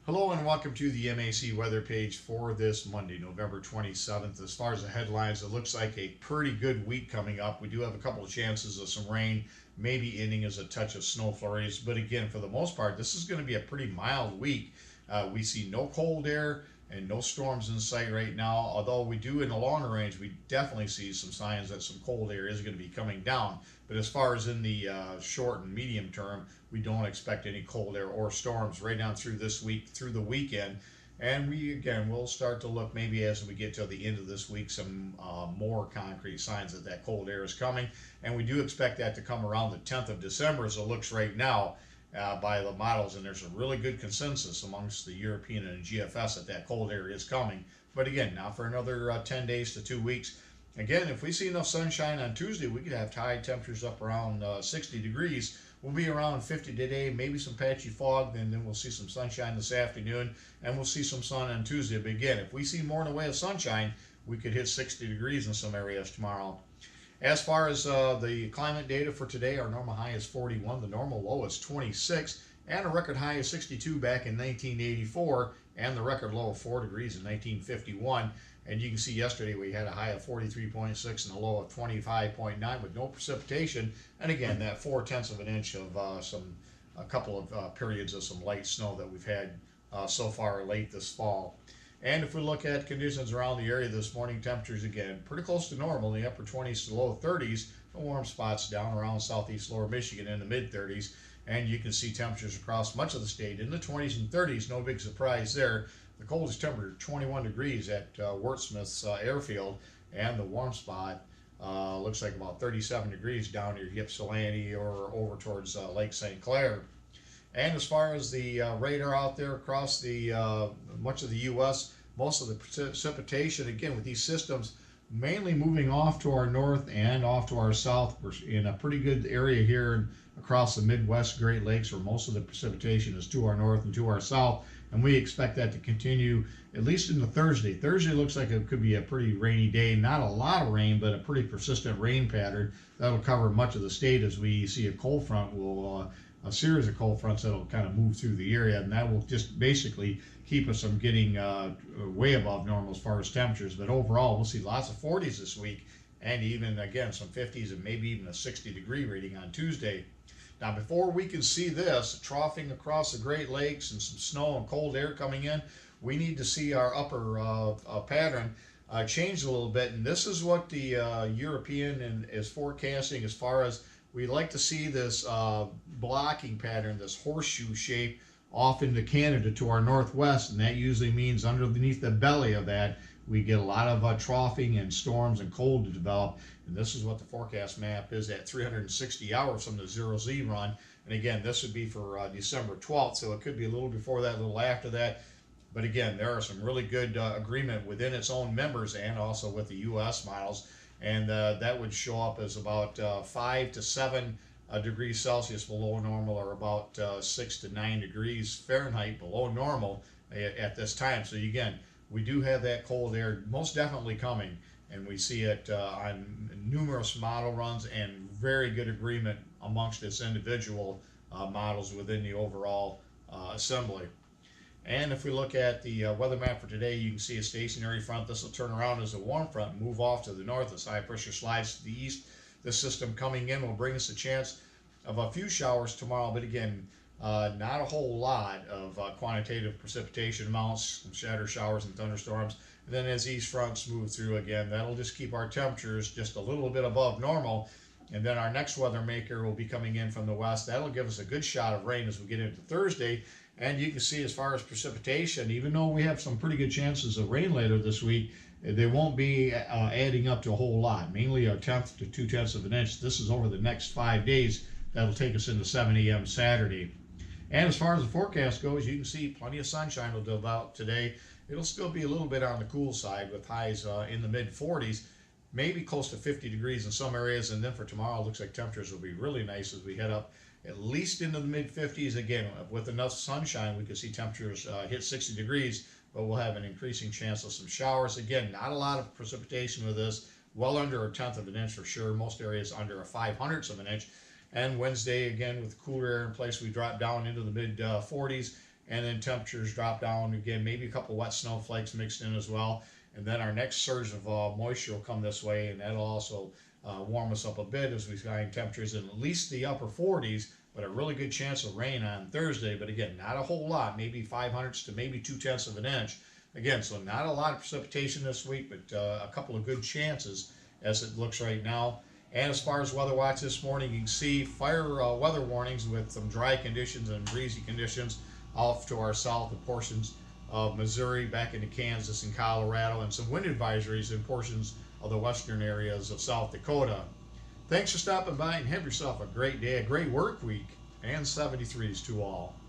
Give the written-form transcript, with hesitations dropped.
Hello and welcome to the MAC weather page for this Monday, November 27th. As far as the headlines, it looks like a pretty good week coming up. We do have a couple of chances of some rain, maybe ending as a touch of snow flurries. But again, for the most part, this is going to be a pretty mild week. We see no cold air and no storms in sight right now. Although we do in the longer range, we definitely see some signs that some cold air is going to be coming down. But as far as in the short and medium term, we don't expect any cold air or storms right down through this week, through the weekend. And we'll start to look maybe as we get to the end of this week, some more concrete signs that that cold air is coming. And we do expect that to come around the 10th of December as it looks right now by the models. And there's a really good consensus amongst the European and GFS that that cold air is coming. But again, not for another 10 days to 2 weeks. Again, if we see enough sunshine on Tuesday, we could have high temperatures up around 60 degrees. We'll be around 50 today, maybe some patchy fog, and then we'll see some sunshine this afternoon, and we'll see some sun on Tuesday. But again, if we see more in the way of sunshine, we could hit 60 degrees in some areas tomorrow. As far as the climate data for today, our normal high is 41, the normal low is 26, and a record high is 62 back in 1984, and the record low of 4 degrees in 1951. And you can see yesterday we had a high of 43.6 and a low of 25.9 with no precipitation. And again, that 4/10 of an inch of a couple of periods of some light snow that we've had so far late this fall. And if we look at conditions around the area this morning, temperatures again pretty close to normal in the upper 20s to low 30s. The warm spots down around southeast lower Michigan in the mid 30s. And you can see temperatures across much of the state in the 20s and 30s. No big surprise there. The coldest temperature 21 degrees at Wurtsmith's airfield, and the warm spot looks like about 37 degrees down near Ypsilanti or over towards Lake St. Clair. And as far as the radar out there across the much of the U.S., most of the precipitation, again, with these systems mainly moving off to our north and off to our south. We're in a pretty good area here across the Midwest Great Lakes, where most of the precipitation is to our north and to our south. And we expect that to continue at least into Thursday. Thursday looks like it could be a pretty rainy day. Not a lot of rain, but a pretty persistent rain pattern that'll cover much of the state as we see a cold front will a series of cold fronts that'll kind of move through the area, and that will just basically keep us from getting way above normal as far as temperatures. But overall, we'll see lots of 40s this week, and even again some 50s and maybe even a 60-degree reading on Tuesday. Now, before we can see this troughing across the Great Lakes and some snow and cold air coming in, we need to see our upper pattern change a little bit. And this is what the European is forecasting as far as we like to see this blocking pattern, this horseshoe shape off into Canada to our northwest. And that usually means underneath the belly of that, we get a lot of troughing and storms and cold to develop. And this is what the forecast map is at 360 hours from the 0Z run. And again, this would be for December 12th, so it could be a little before that, a little after that. But again, there are some really good agreement within its own members and also with the U.S. models. And that would show up as about 5 to 7 degrees Celsius below normal, or about 6 to 9 degrees Fahrenheit below normal at this time. So again, we do have that cold air most definitely coming, and we see it on numerous model runs and very good agreement amongst its individual models within the overall assembly. And if we look at the weather map for today, you can see a stationary front. This will turn around as a warm front and move off to the north as high pressure slides to the east. This system coming in will bring us a chance of a few showers tomorrow, but again, not a whole lot of quantitative precipitation amounts, some shatter showers and thunderstorms. And then as these fronts move through again, that'll just keep our temperatures just a little bit above normal. And then our next weather maker will be coming in from the west. That'll give us a good shot of rain as we get into Thursday. And you can see as far as precipitation, even though we have some pretty good chances of rain later this week, they won't be adding up to a whole lot, mainly a 1/10 to 2/10 of an inch. This is over the next 5 days. That'll take us into 7 a.m. Saturday. And as far as the forecast goes, you can see plenty of sunshine will develop today. It'll still be a little bit on the cool side with highs in the mid 40s, maybe close to 50 degrees in some areas. And then for tomorrow, it looks like temperatures will be really nice as we head up at least into the mid 50s. Again, with enough sunshine, we could see temperatures hit 60 degrees, but we'll have an increasing chance of some showers. Again, not a lot of precipitation with this, well under 1/10 of an inch for sure. Most areas under a 5/100 of an inch. And Wednesday, again, with cooler air in place, we drop down into the mid 40s. and then temperatures drop down again, maybe a couple wet snowflakes mixed in as well. And then our next surge of moisture will come this way, and that'll also warm us up a bit as we find temperatures in at least the upper 40s, but a really good chance of rain on Thursday. But again, not a whole lot, maybe 500ths to maybe 2/10 of an inch. Again, so not a lot of precipitation this week, but a couple of good chances as it looks right now. And as far as weather watch this morning, you can see fire weather warnings with some dry conditions and breezy conditions off to our south and portions of Missouri, back into Kansas and Colorado, and some wind advisories in portions of the western areas of South Dakota. Thanks for stopping by, and have yourself a great day, a great work week, and 73s to all.